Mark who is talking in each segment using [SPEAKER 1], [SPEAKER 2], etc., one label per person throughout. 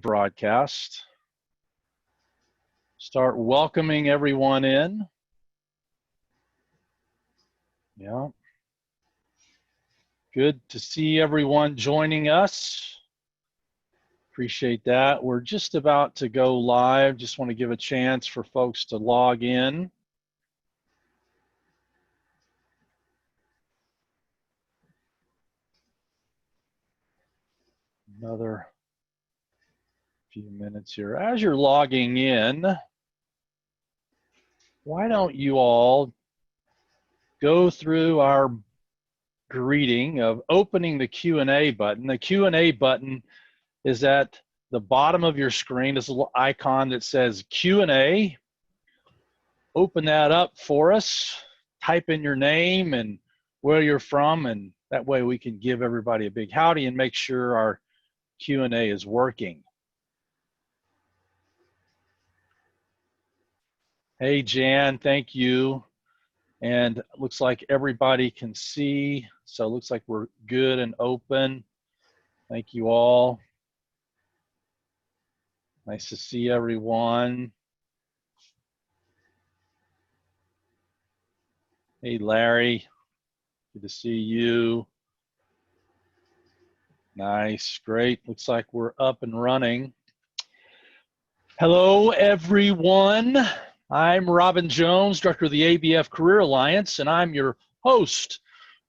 [SPEAKER 1] broadcast. Start welcoming everyone in. Yeah. Good to see everyone joining us. Appreciate that. We're just about to go live. Just want to give a chance for folks to log in. Another few minutes here. As you're logging in, why don't you all go through our greeting of opening the Q&A button. The Q&A button is at the bottom of your screen. There's a little icon that says Q&A. Open that up for us. Type in your name and where you're from, and that way we can give everybody a big howdy and make sure our Q&A is working. Hey, Jan, thank you. And it looks like everybody can see, so it looks like we're good and open. Thank you all. Nice to see everyone. Hey, Larry, good to see you. Nice, great. Looks like we're up and running. Hello, everyone. I'm Robin Jones, Director of the ABF Career Alliance, and I'm your host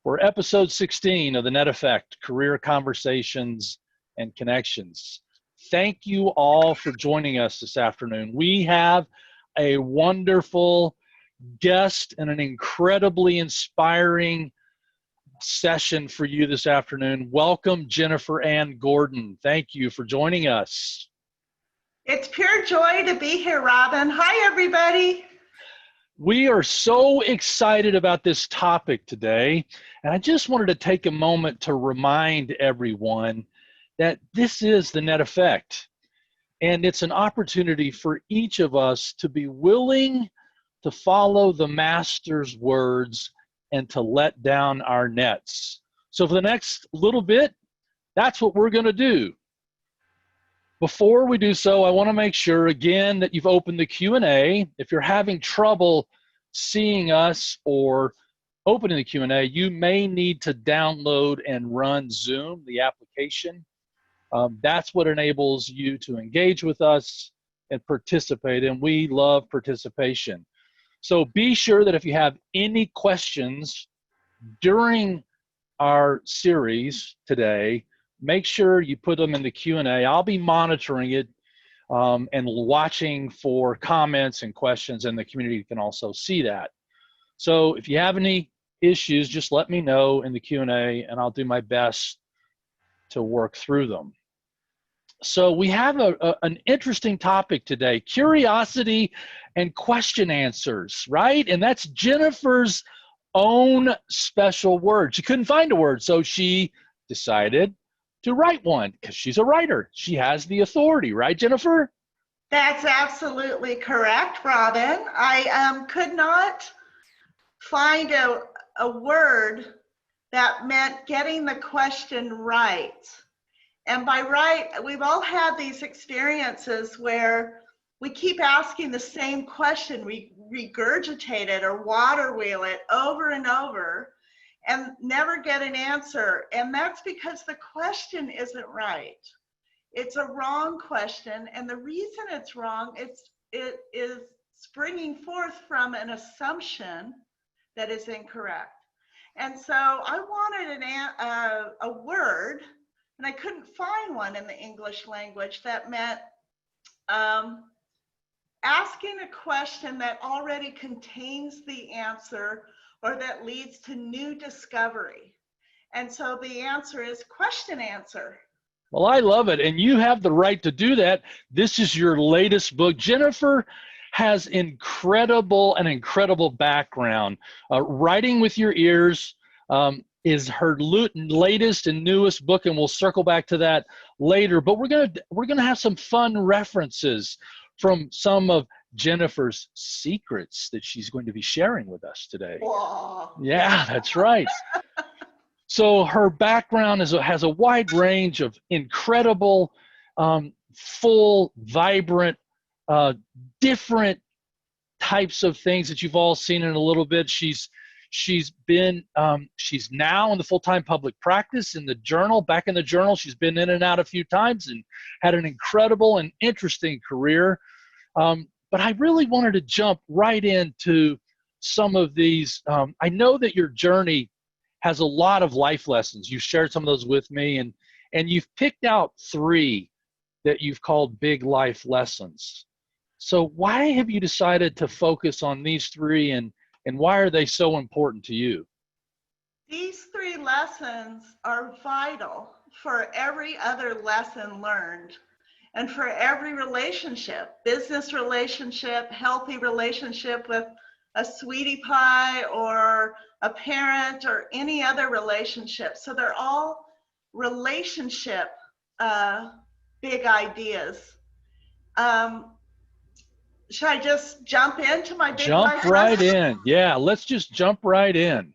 [SPEAKER 1] for episode 16 of the Net Effect, Career Conversations and Connections. Thank you all for joining us this afternoon. We have a wonderful guest and an incredibly inspiring session for you this afternoon. Welcome, Jennifer Ann Gordon. Thank you for joining us.
[SPEAKER 2] It's pure joy to be here, Robin. Hi, everybody.
[SPEAKER 1] We are so excited about this topic today, and I just wanted to take a moment to remind everyone that this is the Net Effect, and it's an opportunity for each of us to be willing to follow the Master's words and to let down our nets. So for the next little bit, that's what we're going to do. Before we do so, I want to make sure again that you've opened the Q&A. If you're having trouble seeing us or opening the Q&A, you may need to download and run Zoom, the application. That's what enables you to engage with us and participate, and we love participation. So be sure that if you have any questions during our series today, make sure you put them in the Q&A. I'll be monitoring it and watching for comments and questions, and the community can also see that. So if you have any issues, just let me know in the Q&A, and I'll do my best to work through them. So we have an interesting topic today, curiosity and question answers, right? And that's Jennifer's own special word. She couldn't find a word, so she decided to write one because she's a writer. She has the authority, right, Jennifer?
[SPEAKER 2] That's absolutely correct, Robin. I could not find a word that meant getting the question right. And by right, we've all had these experiences where we keep asking the same question, we regurgitate it or water wheel it over and over and never get an answer. And that's because the question isn't right. It's a wrong question. And the reason it's wrong, it is springing forth from an assumption that is incorrect. And so I wanted a word, and I couldn't find one in the English language that meant asking a question that already contains the answer or that leads to new discovery. And so the answer is question answer.
[SPEAKER 1] Well, I love it, and you have the right to do that. This is your latest book. Jennifer has an incredible background. Writing with Your Ears is her latest and newest book, and we'll circle back to that later. But we're gonna have some fun references from some of Jennifer's secrets that she's going to be sharing with us today.
[SPEAKER 2] Whoa.
[SPEAKER 1] Yeah, that's right. So her background has a wide range of incredible full, vibrant, different types of things that you've all seen in a little bit. She's now in the full-time public practice in the journal, back in the journal. She's been in and out a few times and had an incredible and interesting career. But I really wanted to jump right into some of these. I know that your journey has a lot of life lessons. You shared some of those with me, and you've picked out 3 that you've called big life lessons. So why have you decided to focus on these 3, and why are they so important to you?
[SPEAKER 2] These 3 lessons are vital for every other lesson learned and for every relationship, business relationship, healthy relationship with a sweetie pie or a parent or any other relationship. So they're all relationship big ideas. Should I just jump into my big life
[SPEAKER 1] Jump right
[SPEAKER 2] lesson?
[SPEAKER 1] in. Yeah, let's just jump right in.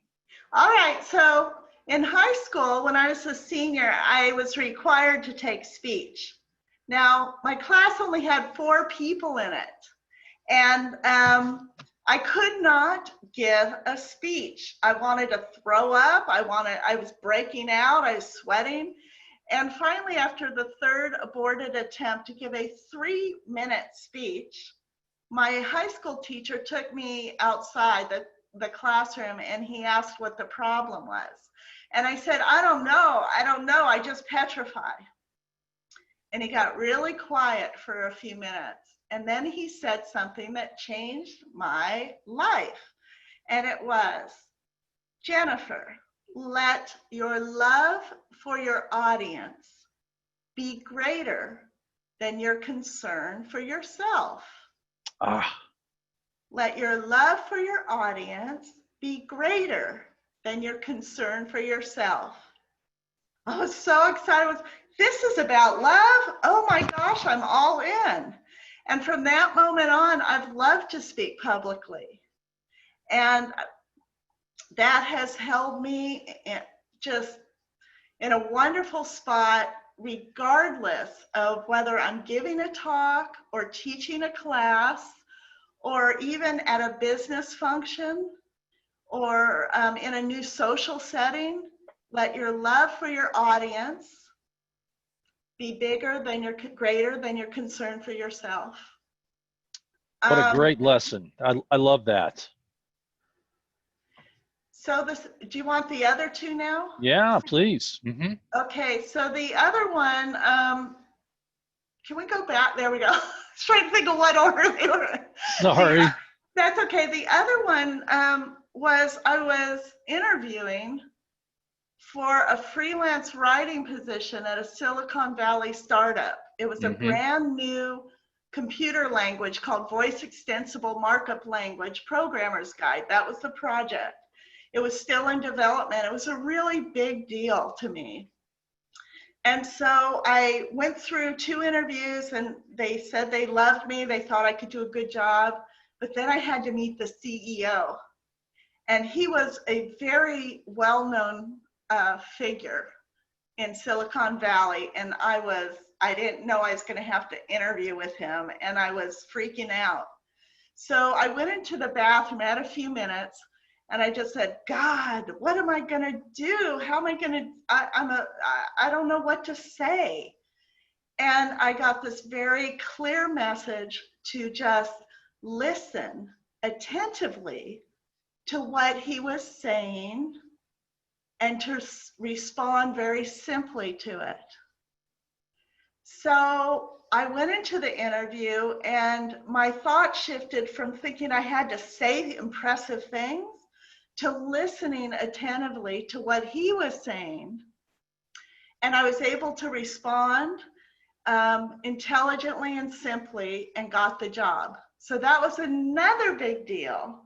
[SPEAKER 2] All right, so in high school, when I was a senior, I was required to take speech. Now, my class only had 4 people in it, and I could not give a speech. I wanted to throw up. I was breaking out. I was sweating. And finally, after the 3rd aborted attempt to give a 3-minute speech, my high school teacher took me outside the classroom, and he asked what the problem was. And I said, I don't know, I just petrify. And he got really quiet for a few minutes. And then he said something that changed my life. And it was, Jennifer, let your love for your audience be greater than your concern for yourself. Let your love for your audience be greater than your concern for yourself. I was so excited. This is about love? Oh my gosh, I'm all in. And from that moment on, I've loved to speak publicly. And that has held me just in a wonderful spot, regardless of whether I'm giving a talk or teaching a class, or even at a business function, or in a new social setting. Let your love for your audience be greater than your concern for yourself.
[SPEAKER 1] What a great lesson. I love that.
[SPEAKER 2] So do you want the other 2 now?
[SPEAKER 1] Yeah, please. Mm-hmm.
[SPEAKER 2] Okay, so the other one, can we go back? There we go. I was trying to think of what order they were.
[SPEAKER 1] Sorry.
[SPEAKER 2] That's okay. The other one was I was interviewing for a freelance writing position at a Silicon Valley startup. It was a brand new computer language called Voice Extensible Markup Language Programmer's Guide. That was the project. It was still in development. It was a really big deal to me. And so I went through 2 interviews, and they said they loved me. They thought I could do a good job. But then I had to meet the CEO. And he was a very well-known figure in Silicon Valley. And I didn't know I was going to have to interview with him. And I was freaking out. So I went into the bathroom, had a few minutes, and I just said, God, what am I going to do? How am I going to, I don't know what to say. And I got this very clear message to just listen attentively to what he was saying and to respond very simply to it. So I went into the interview, and my thought shifted from thinking I had to say impressive things to listening attentively to what he was saying. And I was able to respond intelligently and simply, and got the job. So that was another big deal.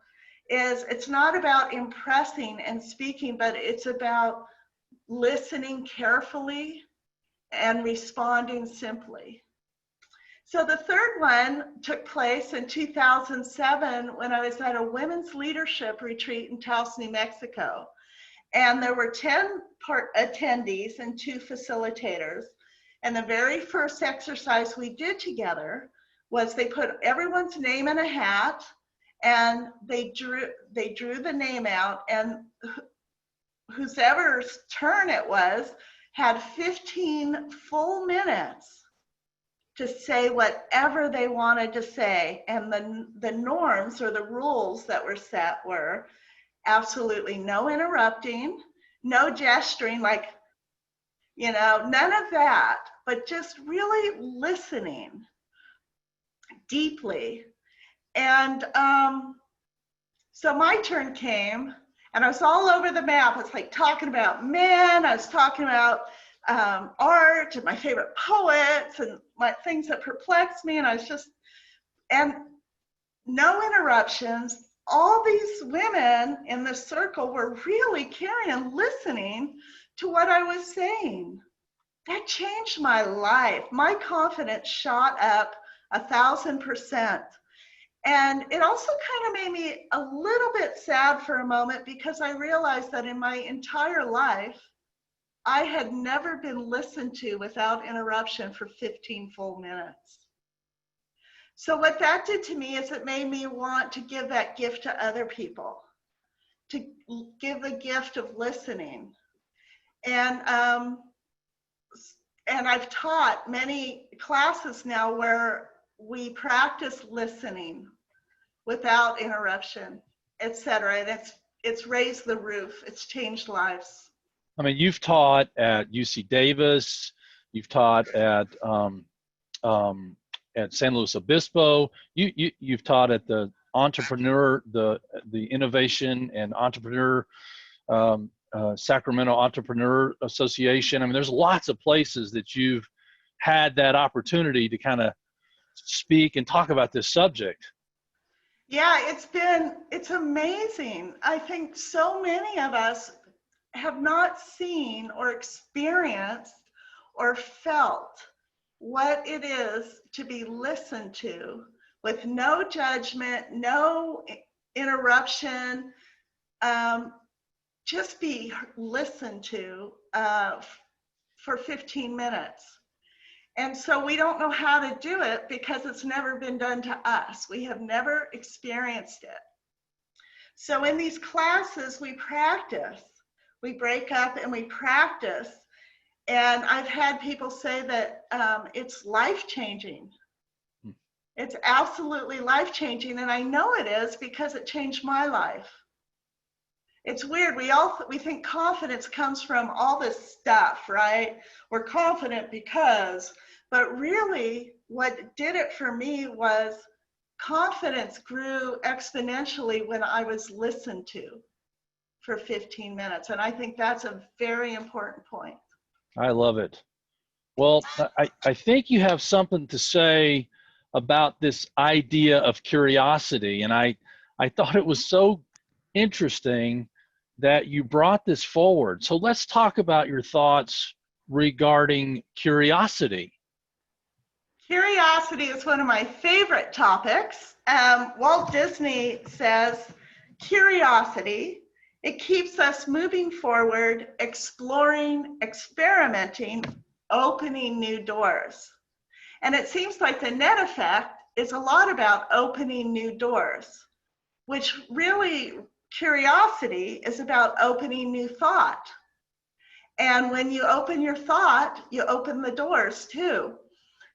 [SPEAKER 2] It's not about impressing and speaking, but it's about listening carefully and responding simply. So the 3rd one took place in 2007 when I was at a women's leadership retreat in Taos, New Mexico. And there were 10 attendees and 2 facilitators. And the very first exercise we did together was they put everyone's name in a hat, and they drew the name out, and whoever's turn it was had 15 full minutes to say whatever they wanted to say. And the norms or the rules that were set were absolutely no interrupting, no gesturing, like, you know, none of that, but just really listening deeply. And so my turn came, and I was all over the map. It's like talking about men, I was talking about art and my favorite poets and my things that perplex me, and I was just, and no interruptions. All these women in the circle were really caring and listening to what I was saying. That changed my life. My confidence shot up 1,000%. And it also kind of made me a little bit sad for a moment, because I realized that in my entire life, I had never been listened to without interruption for 15 full minutes. So what that did to me is it made me want to give that gift to other people, to give the gift of listening. And I've taught many classes now where we practice listening without interruption, etc. And it's raised the roof. It's changed lives.
[SPEAKER 1] I mean, you've taught at UC Davis, you've taught at San Luis Obispo, you've taught at the entrepreneur, the innovation and entrepreneur, Sacramento Entrepreneur Association. I mean, there's lots of places that you've had that opportunity to kind of speak and talk about this subject.
[SPEAKER 2] Yeah, it's amazing. I think so many of us have not seen or experienced or felt what it is to be listened to with no judgment, no interruption, just be listened to for 15 minutes. And so we don't know how to do it because it's never been done to us. We have never experienced it. So in these classes, we practice. We break up and we practice. And I've had people say that it's life-changing. It's absolutely life-changing. And I know it is because it changed my life. It's weird. We think confidence comes from all this stuff, right? We're confident because, but really what did it for me was confidence grew exponentially when I was listened to for 15 minutes. And I think that's a very important point.
[SPEAKER 1] I love it. Well, I think you have something to say about this idea of curiosity. And I thought it was so interesting that you brought this forward. So let's talk about your thoughts regarding curiosity.
[SPEAKER 2] Curiosity is one of my favorite topics. Walt Disney says, curiosity, it keeps us moving forward, exploring, experimenting, opening new doors. And it seems like the net effect is a lot about opening new doors, which really, curiosity is about opening new thought. And when you open your thought, you open the doors too.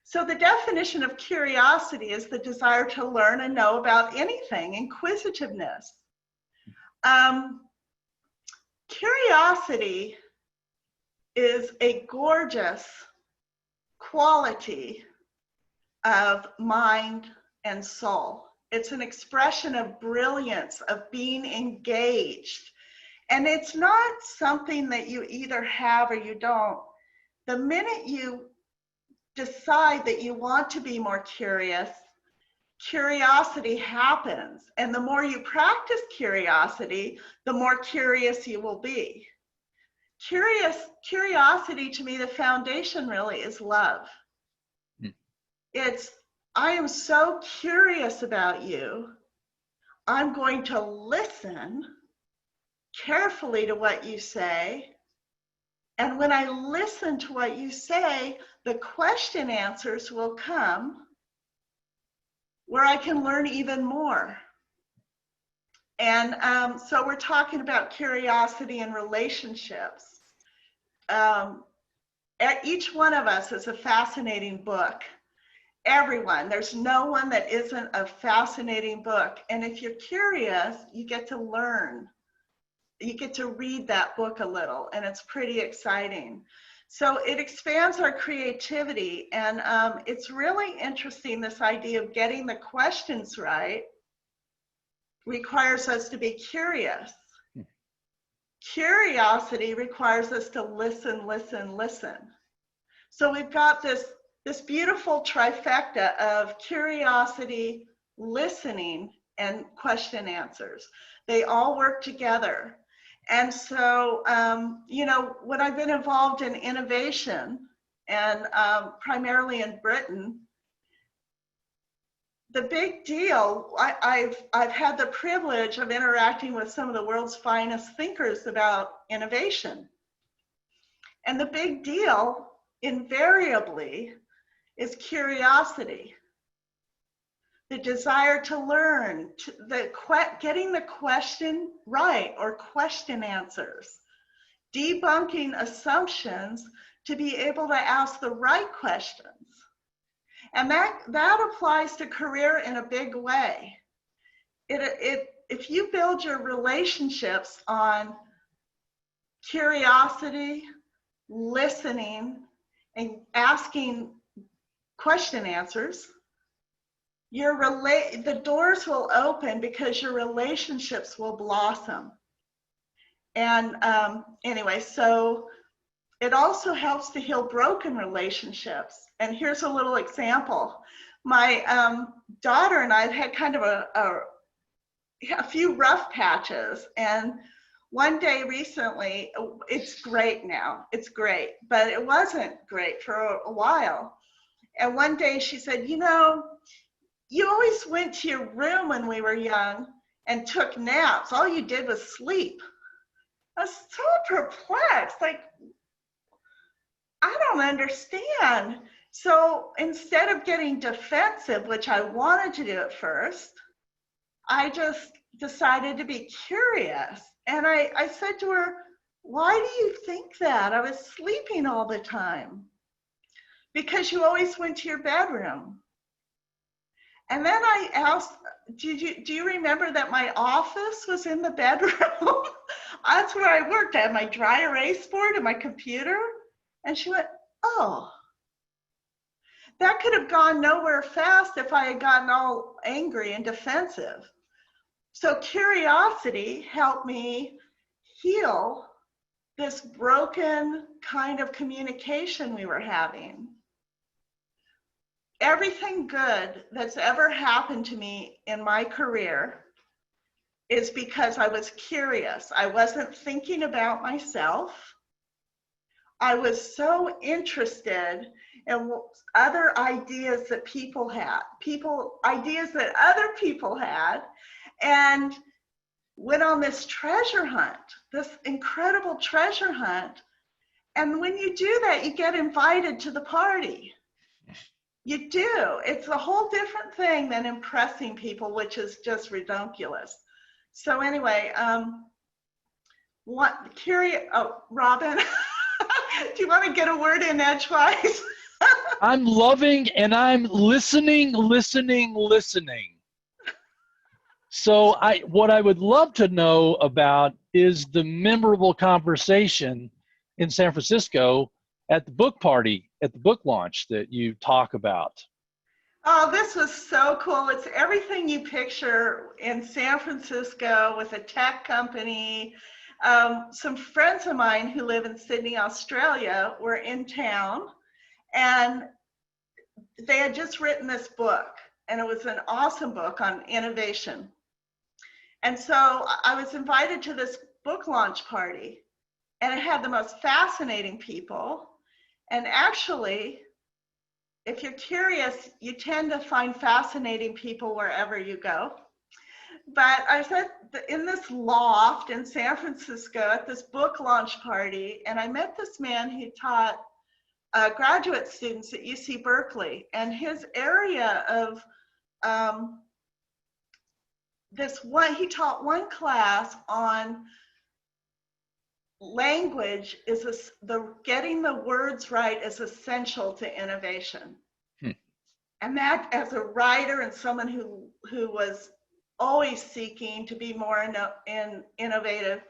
[SPEAKER 2] So the definition of curiosity is the desire to learn and know about anything, inquisitiveness. Curiosity is a gorgeous quality of mind and soul. It's an expression of brilliance, of being engaged. And it's not something that you either have or you don't. The minute you decide that you want to be more curious, curiosity happens. And the more you practice curiosity, the more curious you will be. Curiosity, to me, the foundation really is love. It's, I am so curious about you. I'm going to listen carefully to what you say And when I listen to what you say, the question answers will come where I can learn even more. And so we're talking about curiosity in relationships. Each one of us is a fascinating book. Everyone, there's no one that isn't a fascinating book. And if you're curious, you get to learn. You get to read that book a little, and it's pretty exciting. So it expands our creativity, and it's really interesting, this idea of getting the questions right requires us to be curious. Curiosity requires us to listen, listen, listen. So we've got this beautiful trifecta of curiosity, listening, and question answers. They all work together. And so, you know, when I've been involved in innovation, and primarily in Britain, the big deal, I've had the privilege of interacting with some of the world's finest thinkers about innovation. And the big deal, invariably, is curiosity. The desire to learn, getting the question right, or question answers, debunking assumptions to be able to ask the right questions. And that applies to career in a big way. If you build your relationships on curiosity, listening, and asking question answers, the doors will open because your relationships will blossom. And anyway, so it also helps to heal broken relationships. And here's a little example. My daughter and I have had kind of a few rough patches. And one day recently, it's great now, it's great, but it wasn't great for a while. And one day she said, you know, you always went to your room when we were young and took naps. All you did was sleep. I was so perplexed, like, I don't understand. So instead of getting defensive, which I wanted to do at first, I just decided to be curious. And I said to her, why do you think that? I was sleeping all the time. Because you always went to your bedroom. And then I asked, do you remember that my office was in the bedroom? That's where I worked. I had my dry erase board and my computer. And she went, oh, that could have gone nowhere fast if I had gotten all angry and defensive. So curiosity helped me heal this broken kind of communication we were having. Everything good that's ever happened to me in my career is because I was curious. I wasn't thinking about myself. I was so interested in other ideas that people had, ideas that other people had, and went on this treasure hunt, this incredible treasure hunt. And when you do that, you get invited to the party. You do. It's a whole different thing than impressing people, which is just redunculous. So anyway, Robin, do you want to get a word in edgewise?
[SPEAKER 1] I'm loving and I'm listening. So what I would love to know about is the memorable conversation in San Francisco at the book party, at the book launch that you talk about.
[SPEAKER 2] Oh, this was so cool. It's everything you picture in San Francisco with a tech company. Some friends of mine who live in Sydney, Australia were in town, and they had just written this book, and it was an awesome book on innovation. And so I was invited to this book launch party, and it had the most fascinating people. And actually, if you're curious, you tend to find fascinating people wherever you go. But I said in this loft in San Francisco at this book launch party, and I met this man who taught graduate students at UC Berkeley, and his area of he taught one class on language is getting the words right is essential to innovation. And that, as a writer and someone who was always seeking to be more innovative,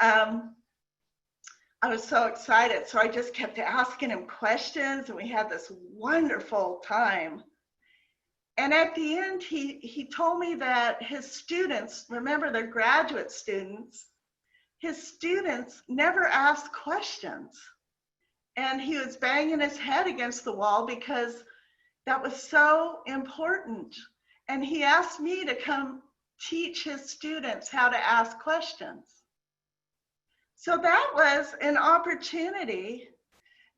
[SPEAKER 2] I was so excited. So I just kept asking him questions, and we had this wonderful time. And at the end, he told me that his students, remember they're graduate students, his students never asked questions. And he was banging his head against the wall because that was so important. And he asked me to come teach his students how to ask questions. So that was an opportunity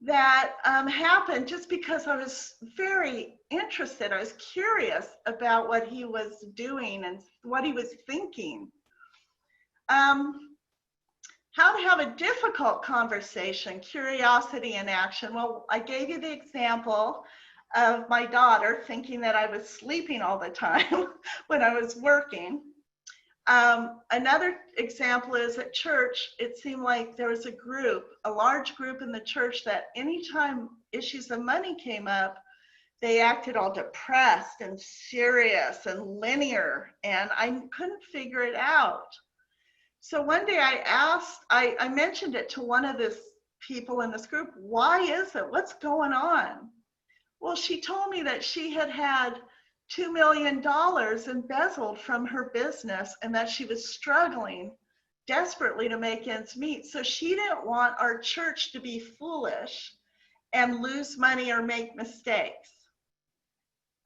[SPEAKER 2] that happened just because I was very interested. I was curious about what he was doing and what he was thinking. How to have a difficult conversation, curiosity in action. Well, I gave you the example of my daughter thinking that I was sleeping all the time when I was working. Another example is at church, it seemed like there was a large group in the church that anytime issues of money came up, they acted all depressed and serious and linear, and I couldn't figure it out. So one day I mentioned it to one of the people in this group, why is it? What's going on? Well, she told me that she had $2 million embezzled from her business and that she was struggling desperately to make ends meet. So she didn't want our church to be foolish and lose money or make mistakes.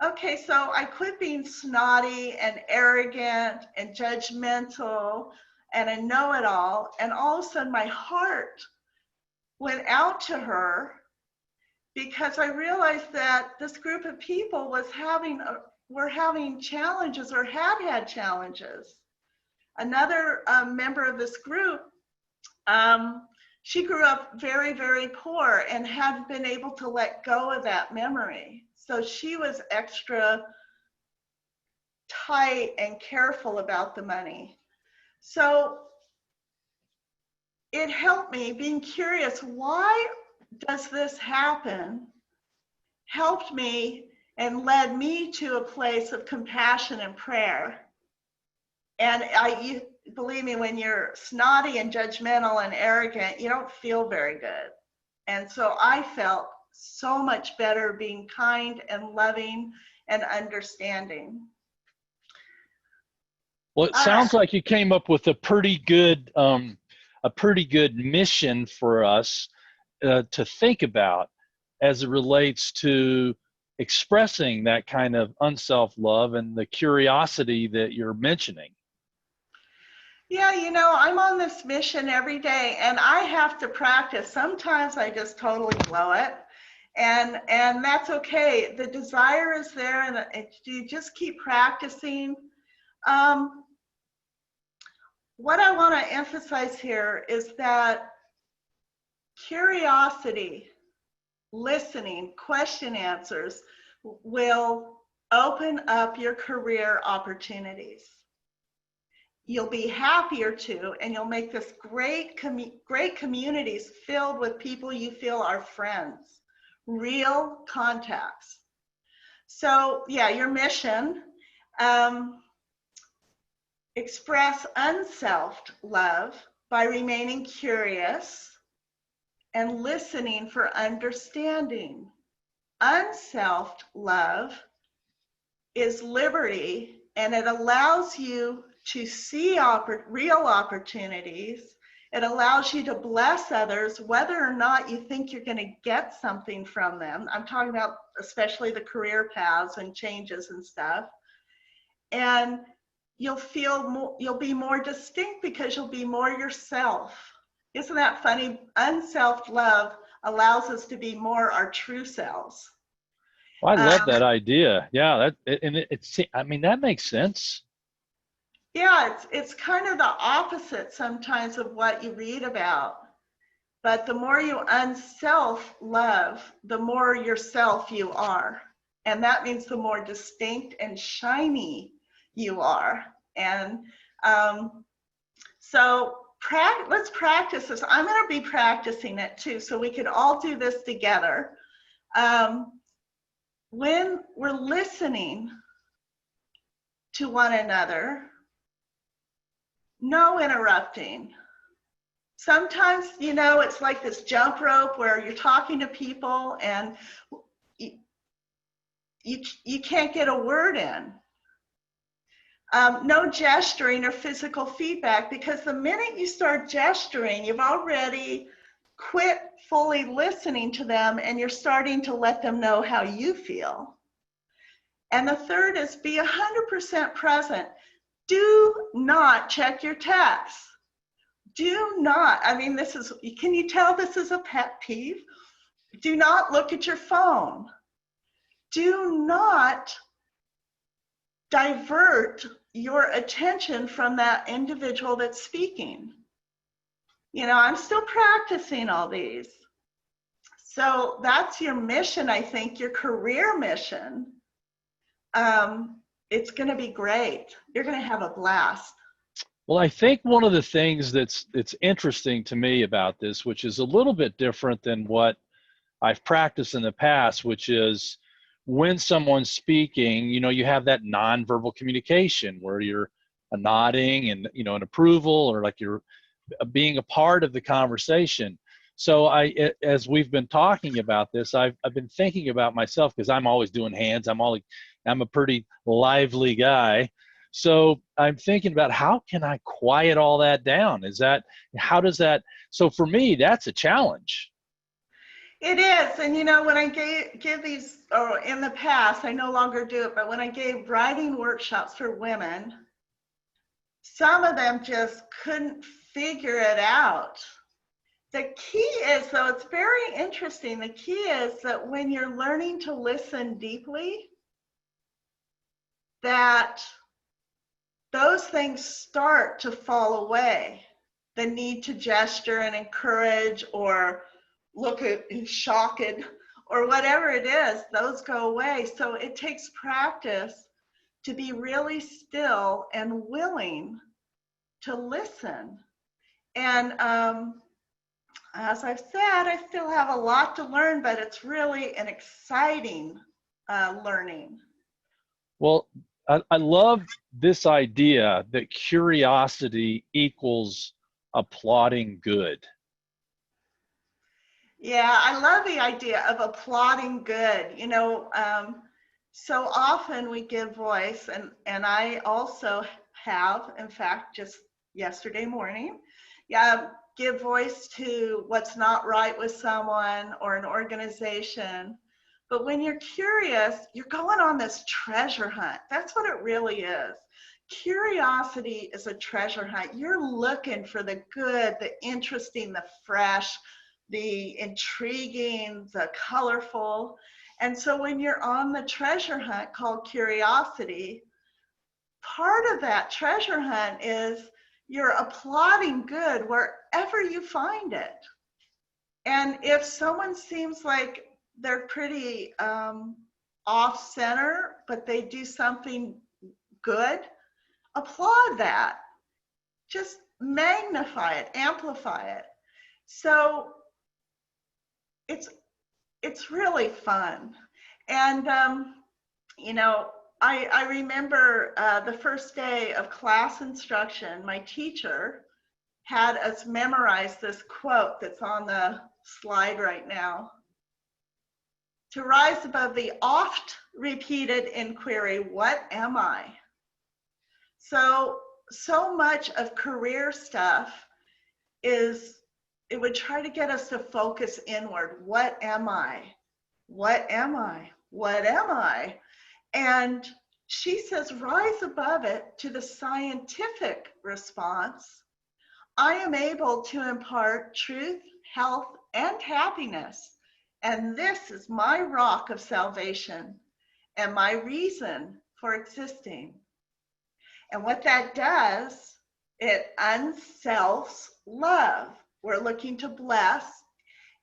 [SPEAKER 2] Okay, so I quit being snotty and arrogant and judgmental and a know-it-all, and all of a sudden my heart went out to her because I realized that this group of people were having challenges or had challenges. Another member of this group, she grew up very, very poor and hadn't been able to let go of that memory. So she was extra tight and careful about the money. So it helped me being curious, why does this happen? Helped me and led me to a place of compassion and prayer. And believe me, when you're snotty and judgmental and arrogant, you don't feel very good. And so I felt so much better being kind and loving and understanding.
[SPEAKER 1] Well, it sounds like you came up with a pretty good mission for us to think about as it relates to expressing that kind of unself-love and the curiosity that you're mentioning.
[SPEAKER 2] Yeah, I'm on this mission every day and I have to practice. Sometimes I just totally blow it, and that's okay. The desire is there, and you just keep practicing. What I want to emphasize here is that curiosity, listening, question answers will open up your career opportunities. You'll be happier too, and you'll make this great communities filled with people you feel are friends, real contacts. So yeah, your mission, express unself-love by remaining curious and listening for understanding. Unself-love is liberty, and it allows you to see real opportunities. It allows you to bless others, whether or not you think you're going to get something from them. I'm talking about especially the career paths and changes and stuff. And you'll be more distinct because you'll be more yourself. Isn't that funny? Unself-love allows us to be more our true selves.
[SPEAKER 1] Well, I love that idea. Yeah, that makes sense.
[SPEAKER 2] Yeah, it's kind of the opposite sometimes of what you read about. But the more you unself-love, the more yourself you are. And that means the more distinct and shiny you are. And so let's practice this. I'm going to be practicing it too, so we can all do this together. When we're listening to one another, no interrupting. Sometimes, you know, it's like this jump rope where you're talking to people and you can't get a word in. No gesturing or physical feedback, because the minute you start gesturing, you've already quit fully listening to them and you're starting to let them know how you feel. And the third is be 100% present. Do not check your text. Do not, I mean, can you tell this is a pet peeve? Do not look at your phone. Do not divert your attention from that individual that's speaking. You know, I'm still practicing all these. So that's your mission, I think, your career mission. It's going to be great. You're going to have a blast.
[SPEAKER 1] Well, I think one of the things that's interesting to me about this, which is a little bit different than what I've practiced in the past, which is when someone's speaking, you know, you have that nonverbal communication where you're nodding and, you know, an approval, or like you're being a part of the conversation. So as we've been talking about this, I've been thinking about myself, because I'm always doing hands. I'm a pretty lively guy. So I'm thinking about, how can I quiet all that down? So for me, that's a challenge.
[SPEAKER 2] It is. And you know, when I give these, or in the past, I no longer do it, but when I gave writing workshops for women, some of them just couldn't figure it out. The key is, though, it's very interesting. The key is that when you're learning to listen deeply, that those things start to fall away. The need to gesture and encourage or look at and shock it or whatever it is, those go away. So it takes practice to be really still and willing to listen. And as I've said, I still have a lot to learn, but it's really an exciting learning.
[SPEAKER 1] Well, I love this idea that curiosity equals applauding good.
[SPEAKER 2] Yeah, I love the idea of applauding good. You know, so often we give voice, and I also have, in fact, just yesterday morning, give voice to what's not right with someone or an organization. But when you're curious, you're going on this treasure hunt. That's what it really is. Curiosity is a treasure hunt. You're looking for the good, the interesting, the fresh, the intriguing, the colorful. And so when you're on the treasure hunt called curiosity, part of that treasure hunt is you're applauding good wherever you find it. And if someone seems like they're pretty off center, but they do something good, applaud that. Just magnify it, amplify it. So it's really fun. And, you know, I remember the first day of class instruction, my teacher had us memorize this quote that's on the slide right now. To rise above the oft repeated inquiry, what am I? So much of career stuff is, it would try to get us to focus inward. What am I? What am I? What am I? And she says, rise above it to the scientific response. I am able to impart truth, health, and happiness. And this is my rock of salvation and my reason for existing. And what that does, it unselfs love. We're looking to bless,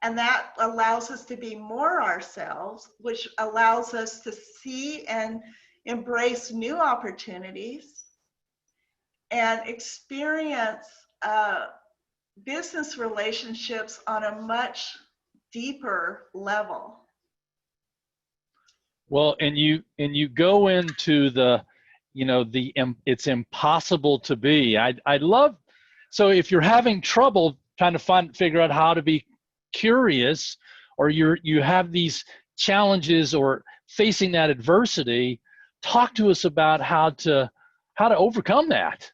[SPEAKER 2] and that allows us to be more ourselves, which allows us to see and embrace new opportunities and experience business relationships on a much deeper level.
[SPEAKER 1] Well, and you go into the, it's impossible to be. I love, so if you're having trouble trying to figure out how to be curious, or you have these challenges or facing that adversity, talk to us about how to overcome that.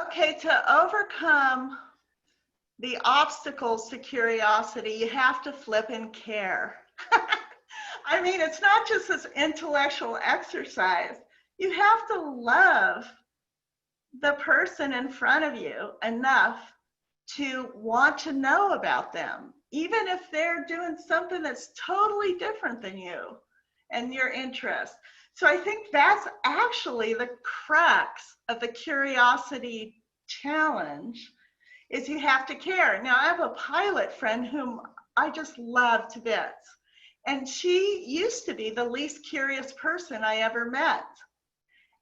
[SPEAKER 2] Okay, to overcome the obstacles to curiosity, you have to flip and care. I mean, it's not just this intellectual exercise. You have to love the person in front of you enough to want to know about them, even if they're doing something that's totally different than you and your interest. So I think that's actually the crux of the curiosity challenge, is you have to care. Now, I have a pilot friend whom I just love to bits. And she used to be the least curious person I ever met.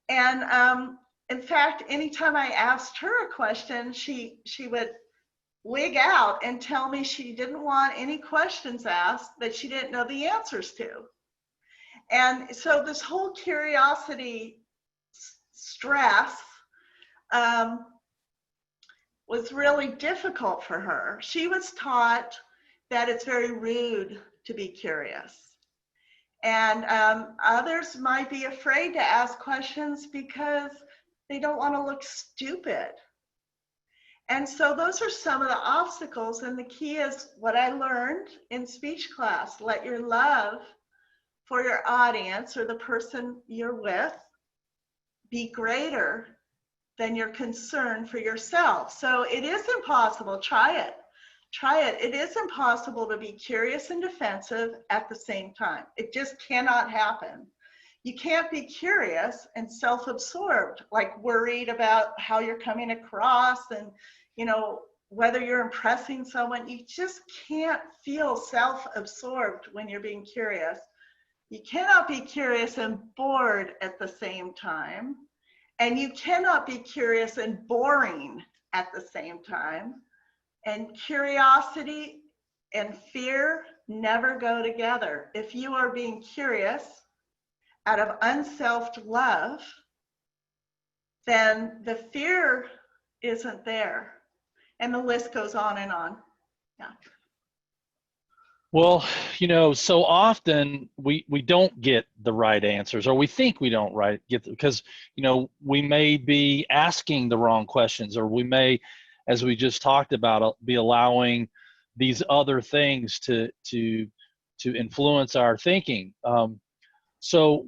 [SPEAKER 2] And in fact, anytime I asked her a question, she would wig out and tell me she didn't want any questions asked that she didn't know the answers to. And so this whole curiosity stress was really difficult for her. She was taught that it's very rude to be curious. And others might be afraid to ask questions because they don't want to look stupid. And so those are some of the obstacles. And the key is what I learned in speech class: let your love for your audience or the person you're with be greater than your concern for yourself. So it is impossible. Try it. Try it. It is impossible to be curious and defensive at the same time. It just cannot happen. You can't be curious and self-absorbed, like worried about how you're coming across and, whether you're impressing someone. You just can't feel self-absorbed when you're being curious. You cannot be curious and bored at the same time. And you cannot be curious and boring at the same time. And curiosity and fear never go together. If you are being curious out of unselfed love, then the fear isn't there. And the list goes on and on. Yeah.
[SPEAKER 1] Well, so often we don't get the right answers, or we think we don't get them because, we may be asking the wrong questions, or we may, as we just talked about, be allowing these other things to influence our thinking. So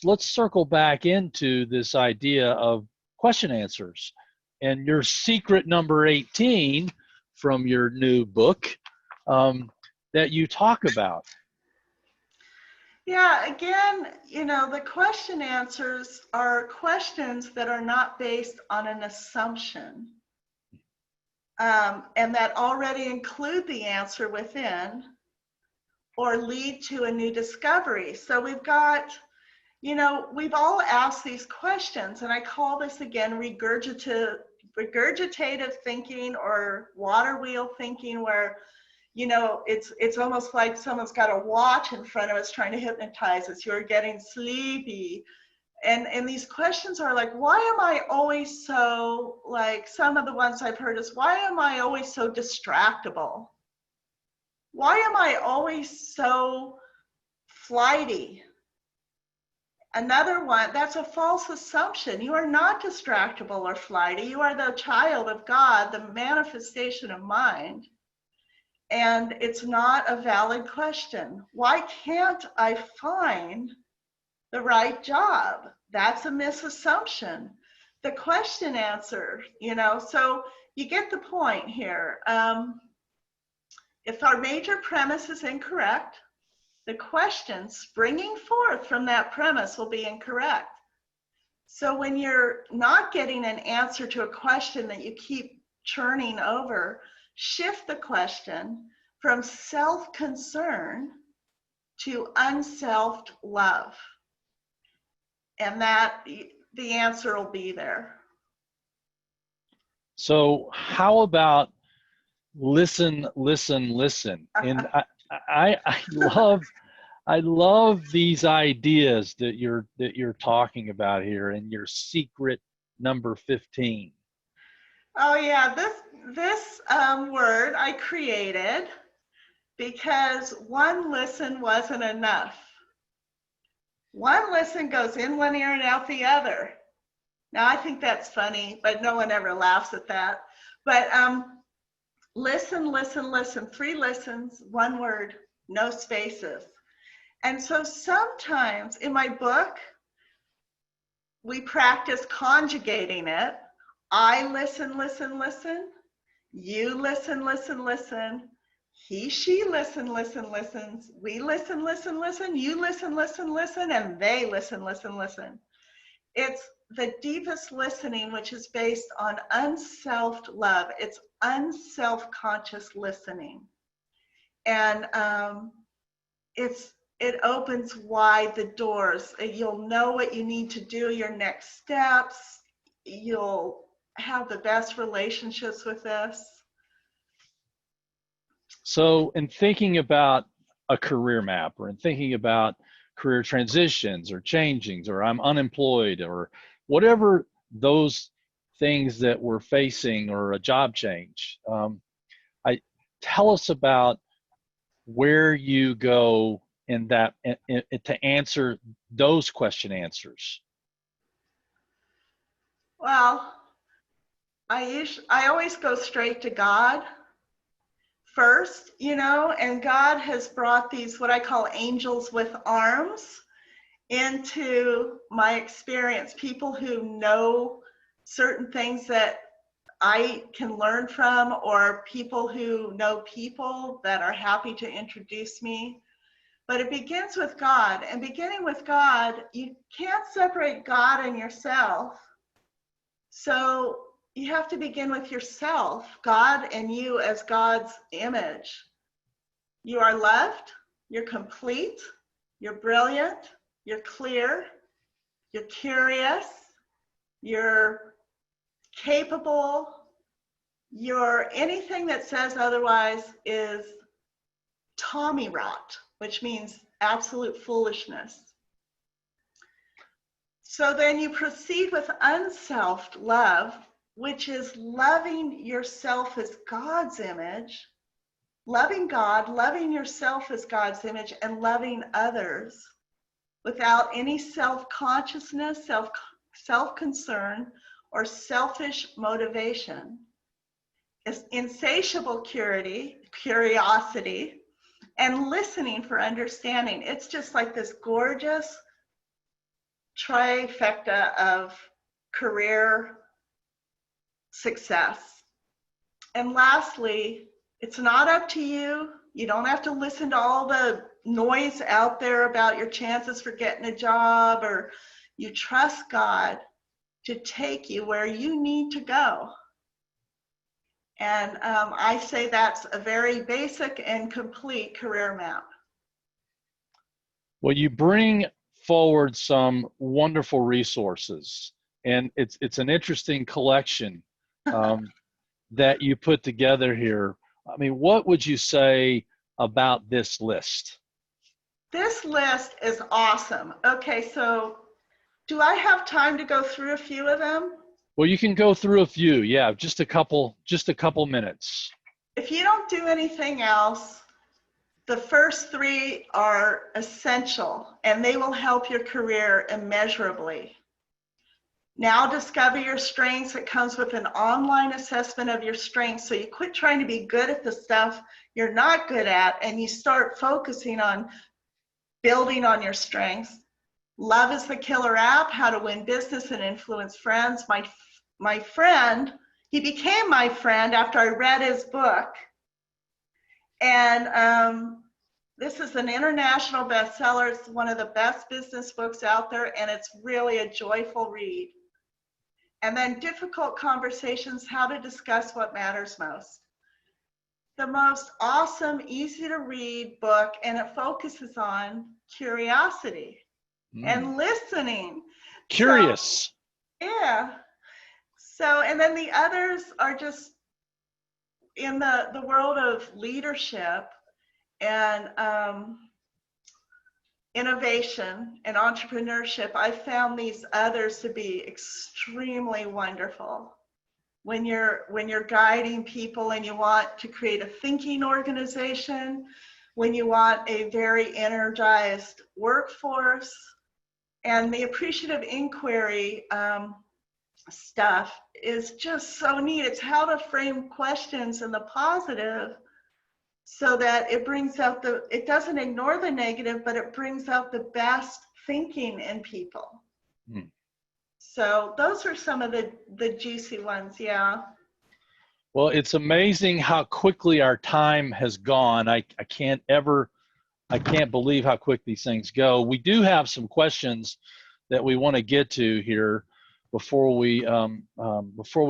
[SPEAKER 1] let's circle back into this idea of question answers and your secret number 18 from your new book that you talk about.
[SPEAKER 2] Yeah, again, the question answers are questions that are not based on an assumption, and that already include the answer within or lead to a new discovery. So we've got, we've all asked these questions, and I call this again regurgitative thinking or water wheel thinking, where it's almost like someone's got a watch in front of us trying to hypnotize us. You're getting sleepy. And these questions are like, why am I always so, like some of the ones I've heard is, why am I always so distractible? Why am I always so flighty? Another one, that's a false assumption. You are not distractible or flighty. You are the child of God, the manifestation of mind. And it's not a valid question. Why can't I find the right job? That's a misassumption. The question answer, so you get the point here. If our major premise is incorrect, the question springing forth from that premise will be incorrect. So when you're not getting an answer to a question that you keep churning over, shift the question from self-concern to unselfed love. And that the answer will be there.
[SPEAKER 1] So how about listen, listen, listen? And I love these ideas that you're talking about here in your secret number 15.
[SPEAKER 2] Oh yeah, this word I created because one listen wasn't enough. One listen goes in one ear and out the other. Now I think that's funny, but no one ever laughs at that. But listen, listen, listen. 3 listens, 1 word, no spaces. And so sometimes in my book, we practice conjugating it. I listen, listen, listen. You listen, listen, listen. He, she listen, listen, listens. We listen, listen, listen. You listen, listen, listen. And they listen, listen, listen. It's the deepest listening, which is based on unselfed love. It's unself-conscious listening. And it opens wide the doors. You'll know what you need to do, your next steps. You'll have the best relationships with this.
[SPEAKER 1] So in thinking about a career map, or in thinking about career transitions or changings, or I'm unemployed, or whatever those things that we're facing, or a job change, tell us about where you go in that to answer those question answers.
[SPEAKER 2] Well, I always go straight to God first, you know, and God has brought these, what I call angels with arms, into my experience, people who know certain things that I can learn from, or people who know people that are happy to introduce me. But it begins with God, and beginning with God, you can't separate God and yourself. So you have to begin with yourself, God and you as God's image. You are loved, you're complete, you're brilliant, you're clear, you're curious, you're capable, you're anything that says otherwise is Tommy rot, which means absolute foolishness. So then you proceed with unselfed love, which is loving yourself as God's image, loving God, loving yourself as God's image, and loving others without any self-consciousness, self-concern, or selfish motivation. It's insatiable curiosity, and listening for understanding. It's just like this gorgeous trifecta of career success. And lastly, it's not up to you. You don't have to listen to all the noise out there about your chances for getting a job, or you trust God to take you where you need to go. And I say that's a very basic and complete career map.
[SPEAKER 1] Well, you bring forward some wonderful resources, and it's an interesting collection that you put together here. I mean, what would you say about this list?
[SPEAKER 2] This list is awesome. Okay, so do I have time to go through a few of them?
[SPEAKER 1] Well, you can go through a few. Yeah, just a couple minutes.
[SPEAKER 2] If you don't do anything else, the first 3 are essential, and they will help your career immeasurably. Now discover your strengths. It comes with an online assessment of your strengths, so you quit trying to be good at the stuff you're not good at, and you start focusing on building on your strengths. Love is the Killer app, how to win business and influence friends. My friend, he became my friend after I read his book. And This is an international bestseller. It's one of the best business books out there, and it's really a joyful read. And then Difficult Conversations, How to Discuss What Matters Most. The most awesome, easy to read book, and it focuses on curiosity and listening.
[SPEAKER 1] Curious.
[SPEAKER 2] So, yeah. So, and then the others are just in the world of leadership and innovation and entrepreneurship. I found these others to be extremely wonderful. When you're guiding people and you want to create a thinking organization, when you want a very energized workforce, and the appreciative inquiry stuff is just so neat. It's how to frame questions in the positive so that it brings out it doesn't ignore the negative, but it brings out the best thinking in people. So those are some of the juicy ones, yeah.
[SPEAKER 1] Well, it's amazing how quickly our time has gone. I can't believe how quick these things go. We do have some questions that we want to get to here before we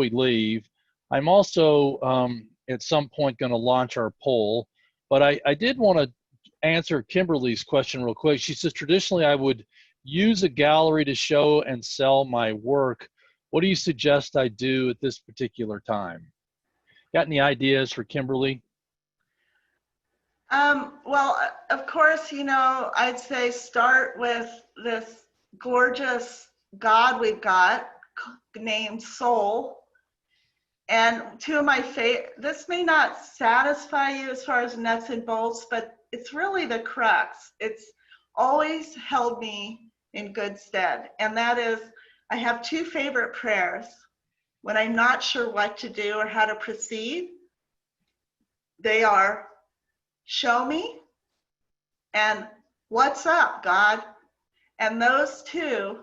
[SPEAKER 1] leave. I'm also at some point going to launch our poll, but I did want to answer Kimberly's question real quick. She says, traditionally I would use a gallery to show and sell my work. What do you suggest I do at this particular time? Got any ideas for Kimberly?
[SPEAKER 2] Well, of course, I'd say start with this gorgeous God we've got named Soul. And two of my favorite, this may not satisfy you as far as nuts and bolts, but it's really the crux. It's always held me in good stead. And that is, I have two favorite prayers. When I'm not sure what to do or how to proceed, they are, show me, and what's up, God? And those two.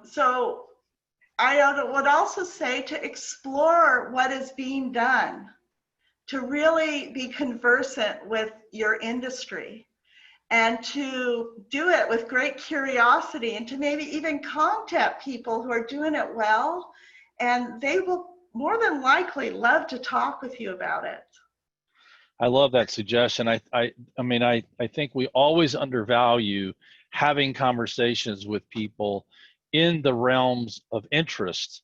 [SPEAKER 2] So I would also say to explore what is being done, to really be conversant with your industry, and to do it with great curiosity, and to maybe even contact people who are doing it well, and they will more than likely love to talk with you about it.
[SPEAKER 1] I love that suggestion. I mean, I think we always undervalue having conversations with people in the realms of interest.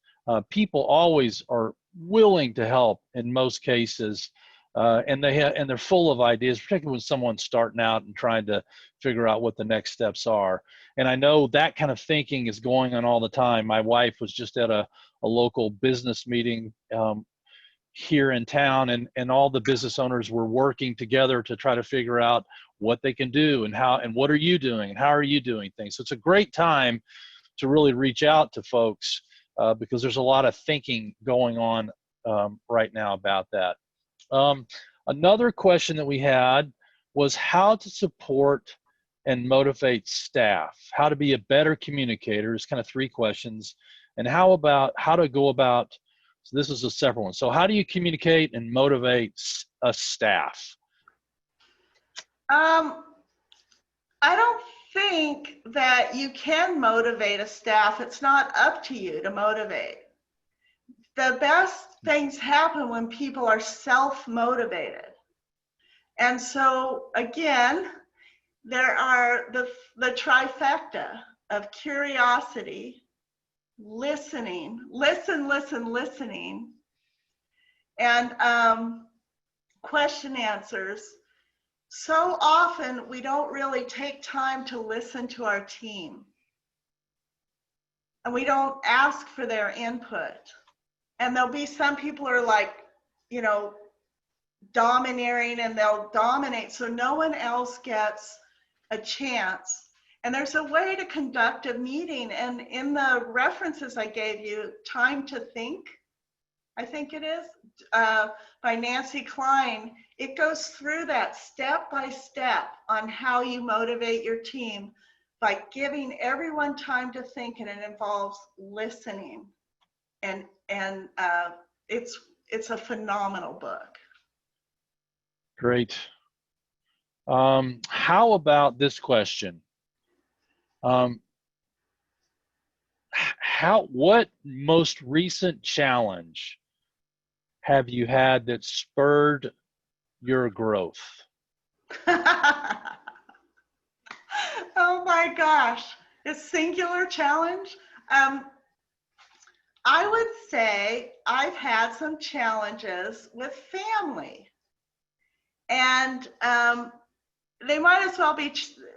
[SPEAKER 1] People always are willing to help in most cases, and they're full of ideas, particularly when someone's starting out and trying to figure out what the next steps are. And I know that kind of thinking is going on all the time. My wife was just at a local business meeting here in town, and all the business owners were working together to try to figure out what they can do and how, and what are you doing and how are you doing things. So it's a great time to really reach out to folks because there's a lot of thinking going on right now about that. Another question that we had was how to support and motivate staff, how to be a better communicator. It's kind of three questions. And how to go about, so this is a separate one. So how do you communicate and motivate a staff?
[SPEAKER 2] I don't think that you can motivate a staff. It's not up to you to motivate. The best things happen when people are self-motivated. And so again, there are the trifecta of curiosity, listening, listening, and question answers. So often we don't really take time to listen to our team, and we don't ask for their input. And there'll be some people who are like, domineering, and they'll dominate so no one else gets a chance. And there's a way to conduct a meeting, and in the references I gave you, Time to Think, I think it is, by Nancy Klein, it goes through that step by step on how you motivate your team by giving everyone time to think, and it involves listening. And it's a phenomenal book.
[SPEAKER 1] Great. How about this question? What most recent challenge have you had that spurred your growth?
[SPEAKER 2] Oh my gosh, a singular challenge. I would say I've had some challenges with family, and they might as well be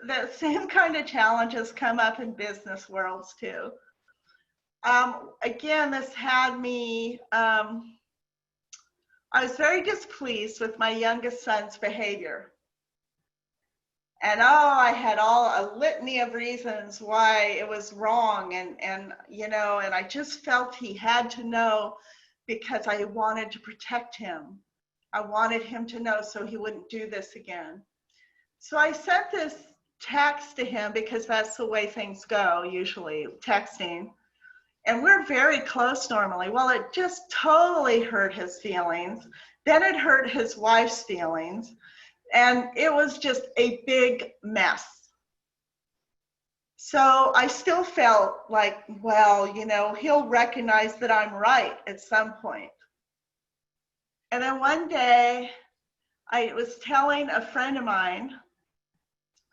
[SPEAKER 2] the same kind of challenges come up in business worlds too. Again, this had me, I was very displeased with my youngest son's behavior. And I had a litany of reasons why it was wrong. And I just felt he had to know because I wanted to protect him. I wanted him to know so he wouldn't do this again. So I sent this text to him because that's the way things go, usually, texting. And we're very close normally. Well, it just totally hurt his feelings. Then it hurt his wife's feelings. And it was just a big mess. So I still felt like, well, he'll recognize that I'm right at some point. And then one day, I was telling a friend of mine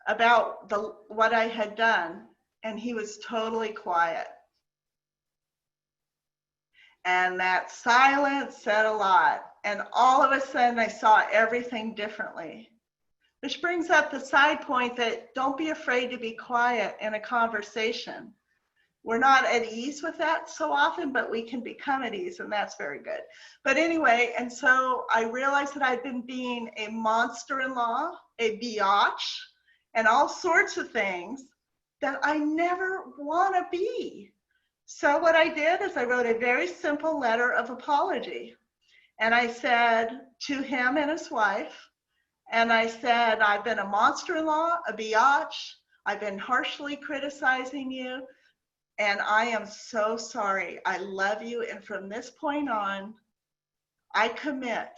[SPEAKER 2] about what I had done, and he was totally quiet. And that silence said a lot. And all of a sudden, I saw everything differently. Which brings up the side point that don't be afraid to be quiet in a conversation. We're not at ease with that so often, but we can become at ease, and that's very good. But anyway, and so I realized that I'd been being a monster-in-law, a biatch, and all sorts of things that I never want to be. So what I did is I wrote a very simple letter of apology. And I said to him and his wife, and I said, I've been a monster-in-law, a biatch, I've been harshly criticizing you, and I am so sorry. I love you, and from this point on, I commit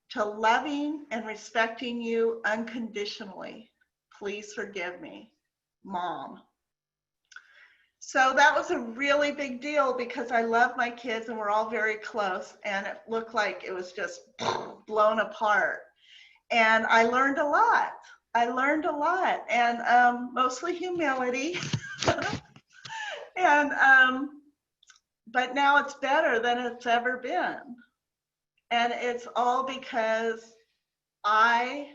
[SPEAKER 2] to loving and respecting you unconditionally. Please forgive me, Mom. So that was a really big deal because I love my kids and we're all very close, and it looked like it was just blown apart. And I learned a lot. And mostly humility. And but now it's better than it's ever been. And it's all because I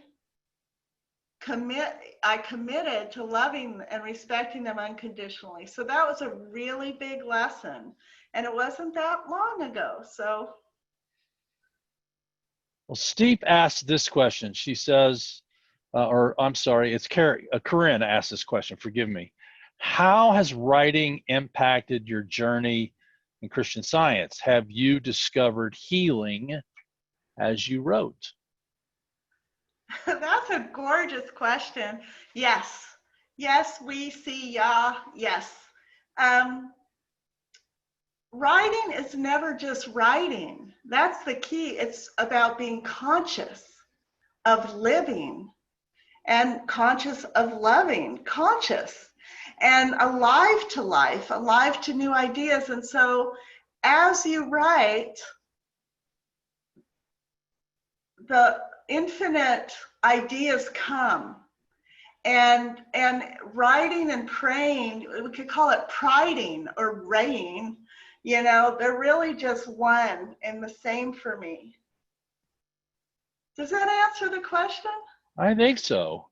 [SPEAKER 2] committed to loving and respecting them unconditionally. So that was a really big lesson. And it wasn't that long ago. So.
[SPEAKER 1] Well, Steep asked this question. She says, it's Corinne asked this question, forgive me. How has writing impacted your journey in Christian Science? Have you discovered healing as you wrote?
[SPEAKER 2] That's a gorgeous question. Yes, we see yes. Writing is never just writing. That's the key. It's about being conscious of living and conscious of loving, conscious and alive to life, alive to new ideas. And so as you write, the infinite ideas come. And writing and praying, we could call it priding or raying, they're really just one and the same for me. Does that answer the question?
[SPEAKER 1] I think so.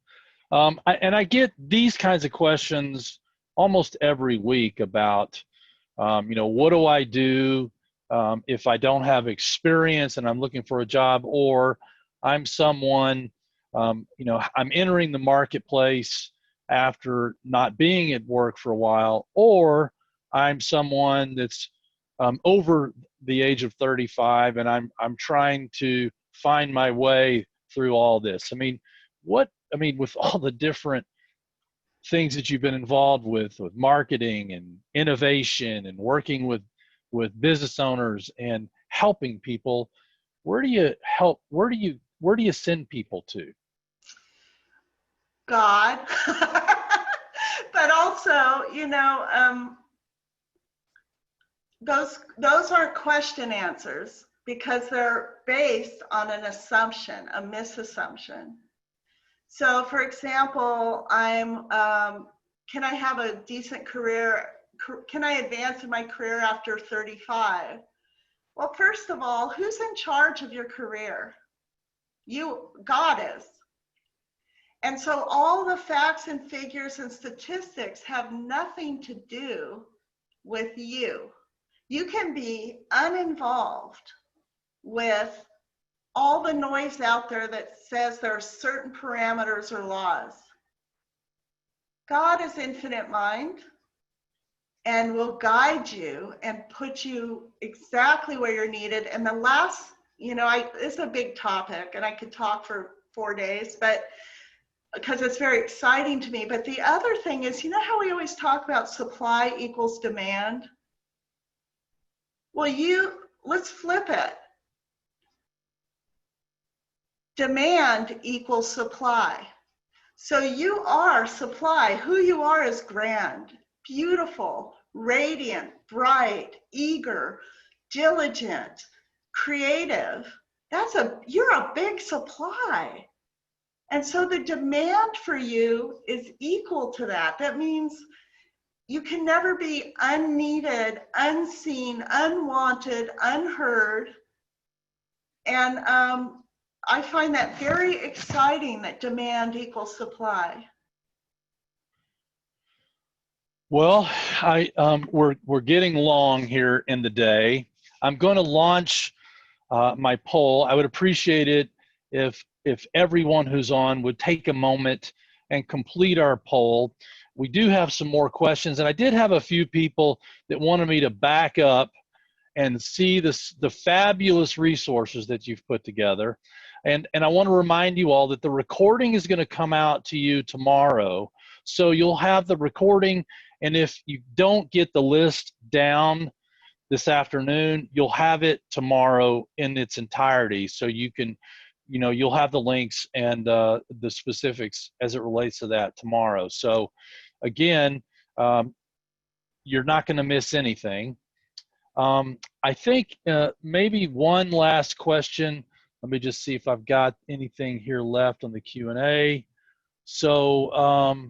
[SPEAKER 1] I get these kinds of questions almost every week about, what do I do if I don't have experience and I'm looking for a job, or I'm someone, I'm entering the marketplace after not being at work for a while, or I'm someone that's over the age of 35 and I'm trying to find my way through all this. With all the different things that you've been involved with marketing and innovation and working with business owners and helping people, where do you send people to?
[SPEAKER 2] God, but also, you know, those aren't question answers because they're based on an assumption, a misassumption. So, for example, can I have a decent career? Can I advance in my career after 35? Well, first of all, who's in charge of your career? God is. And so all the facts and figures and statistics have nothing to do with you. You can be uninvolved with all the noise out there that says there are certain parameters or laws. God is infinite mind and will guide you and put you exactly where you're needed. And the last, you know, it's a big topic and I could talk for 4 days, but because it's very exciting to me. But the other thing is, you know how we always talk about supply equals demand? Well, let's flip it. Demand equals supply. So you are supply. Who you are is grand, beautiful, radiant, bright, eager, diligent, creative. You're a big supply. And so the demand for you is equal to that. That means you can never be unneeded, unseen, unwanted, unheard. And I find that very exciting, that demand equals supply.
[SPEAKER 1] Well, we're getting long here in the day. I'm going to launch my poll. I would appreciate it if everyone who's on would take a moment and complete our poll. We do have some more questions, and I did have a few people that wanted me to back up and see the fabulous resources that you've put together. And I want to remind you all that the recording is going to come out to you tomorrow. So you'll have the recording, and if you don't get the list down this afternoon, you'll have it tomorrow in its entirety. So you can, you know, you'll have the links and the specifics as it relates to that tomorrow. So again, you're not going to miss anything. I think maybe one last question. Let me just see if I've got anything here left on the Q&A. So,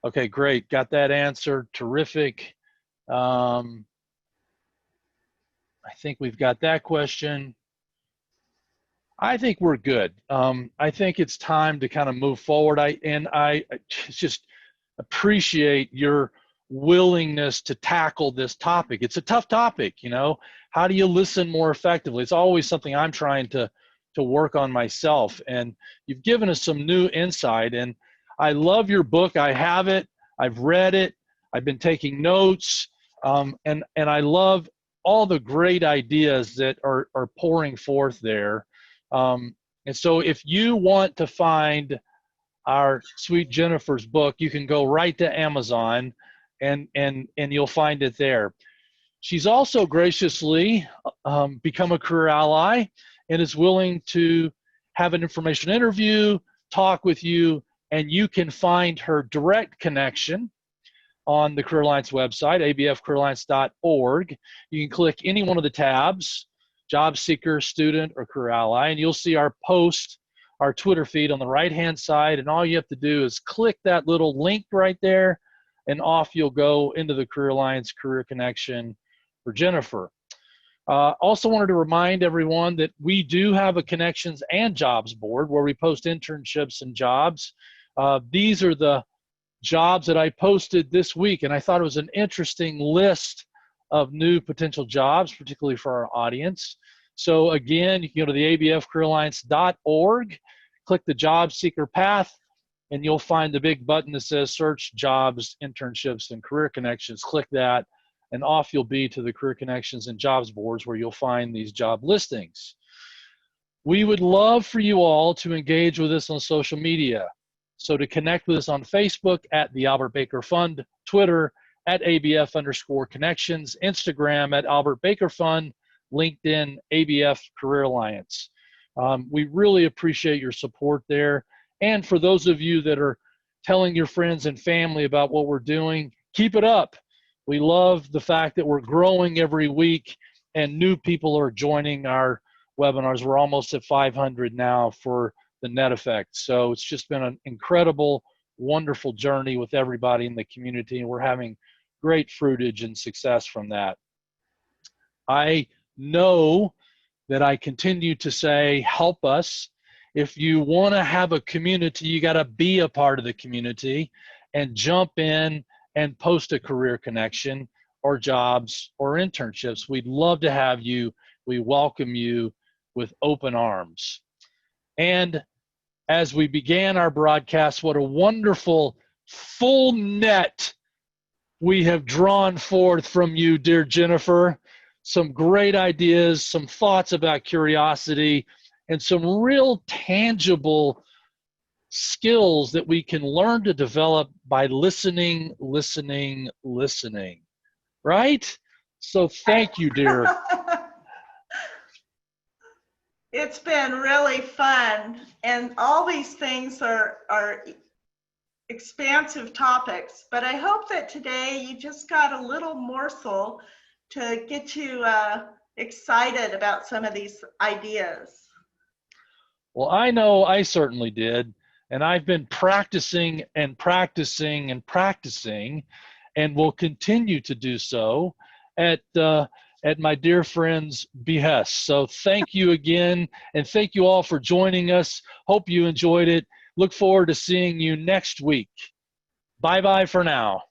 [SPEAKER 1] okay, great. Got that answered. Terrific. I think we've got that question. I think we're good. I think it's time to kind of move forward. I just appreciate your willingness to tackle this topic. It's a tough topic, you know. How do you listen more effectively? It's always something I'm trying to work on myself, and you've given us some new insight, and I love your book. I have it. I've read it. I've been taking notes, and I love all the great ideas that are pouring forth there. And so if you want to find our sweet Jennifer's book, you can go right to Amazon and you'll find it there. She's also graciously become a career ally and is willing to have an information interview, talk with you, and you can find her direct connection on the Career Alliance website, abfcareeralliance.org. You can click any one of the tabs, job seeker, student, or career ally, and you'll see our post, our Twitter feed on the right-hand side, and all you have to do is click that little link right there, and off you'll go into the Career Alliance Career Connection for Jennifer. Also wanted to remind everyone that we do have a connections and jobs board where we post internships and jobs. These are the jobs that I posted this week, and I thought it was an interesting list of new potential jobs, particularly for our audience. So again, you can go to the abfcareeralliance.org, click the job seeker path, and you'll find the big button that says search jobs, internships, and career connections. Click that, and off you'll be to the career connections and jobs boards where you'll find these job listings. We would love for you all to engage with us on social media. So to connect with us on Facebook at the Albert Baker Fund, Twitter at ABF_connections, Instagram at Albert Baker Fund, LinkedIn, ABF Career Alliance. We really appreciate your support there. And for those of you that are telling your friends and family about what we're doing, keep it up. We love the fact that we're growing every week and new people are joining our webinars. We're almost at 500 now for the net effect. So it's just been an incredible, wonderful journey with everybody in the community, and we're having great fruitage and success from that. I know that I continue to say, help us. If you want to have a community, you got to be a part of the community and jump in and post a career connection or jobs or internships. We'd love to have you. We welcome you with open arms. And as we began our broadcast, what a wonderful full net we have drawn forth from you, dear Jennifer. Some great ideas, some thoughts about curiosity, and some real tangible skills that we can learn to develop by listening, right? So thank you, dear.
[SPEAKER 2] It's been really fun, and all these things are expansive topics, but I hope that today you just got a little morsel to get you excited about some of these ideas.
[SPEAKER 1] Well, I know I certainly did, and I've been practicing and practicing and practicing, and will continue to do so at my dear friend's behest. So thank you again, and thank you all for joining us. Hope you enjoyed it. Look forward to seeing you next week. Bye-bye for now.